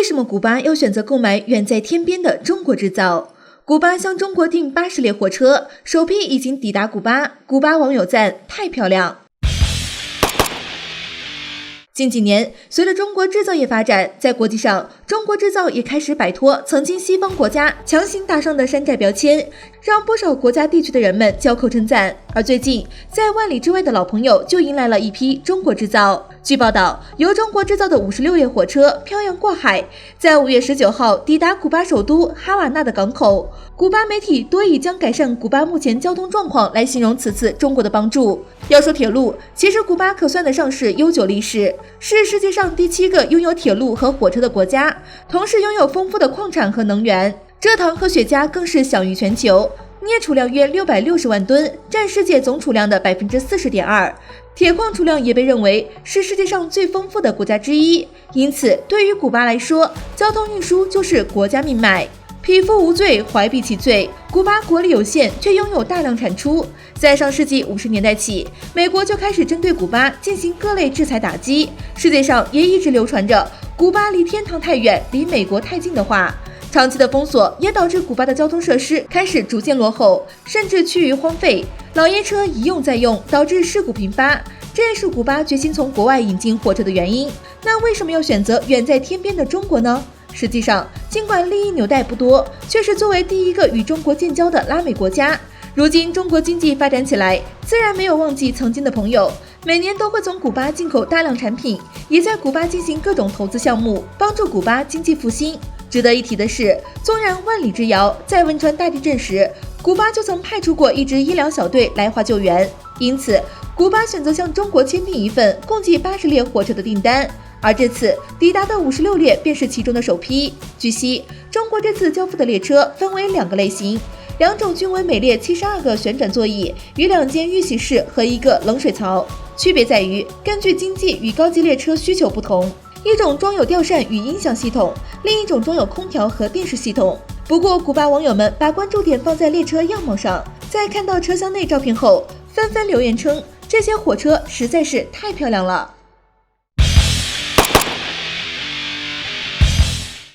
什么古巴要选择购买远在天边的中国制造？古巴向中国订80列火车，首批已经抵达古巴。古巴网友赞太漂亮。近几年，随着中国制造业发展，在国际上，中国制造也开始摆脱曾经西方国家强行打上的山寨标签，让不少国家地区的人们交口称赞。而最近，在万里之外的老朋友就迎来了一批中国制造。据报道，由中国制造的56列火车漂洋过海，在5月19号抵达古巴首都哈瓦那的港口。古巴媒体多以将改善古巴目前交通状况来形容此次中国的帮助。要说铁路，其实古巴可算得上是悠久历史，是世界上第7个拥有铁路和火车的国家，同时拥有丰富的矿产和能源，蔗糖和雪茄更是享誉全球，镍储量约660万吨，占世界总储量的40.2%。铁矿储量也被认为是世界上最丰富的国家之一，因此对于古巴来说，交通运输就是国家命脉。匹夫无罪，怀璧其罪。古巴国力有限，却拥有大量产出。在上世纪50年代起，美国就开始针对古巴进行各类制裁打击。世界上也一直流传着“古巴离天堂太远，离美国太近”的话。长期的封锁也导致古巴的交通设施开始逐渐落后，甚至趋于荒废。老爷车一用再用，导致事故频发。这也是古巴决心从国外引进货车的原因。那为什么要选择远在天边的中国呢？实际上，尽管利益纽带不多，却是作为第一个与中国建交的拉美国家。如今中国经济发展起来，自然没有忘记曾经的朋友，每年都会从古巴进口大量产品，也在古巴进行各种投资项目，帮助古巴经济复兴。值得一提的是，纵然万里之遥，在汶川大地震时，古巴就曾派出过一支医疗小队来华救援。因此，古巴选择向中国签订一份共计80列火车的订单。而这次抵达的56列便是其中的首批。据悉，中国这次交付的列车分为2个类型，2种均为每列72个旋转座椅与2间预洗室和1个冷水槽。区别在于根据经济与高级列车需求不同，一种装有吊扇与音响系统，另一种装有空调和电视系统。不过，古巴网友们把关注点放在列车样貌上，在看到车厢内照片后，纷纷留言称这些火车实在是太漂亮了。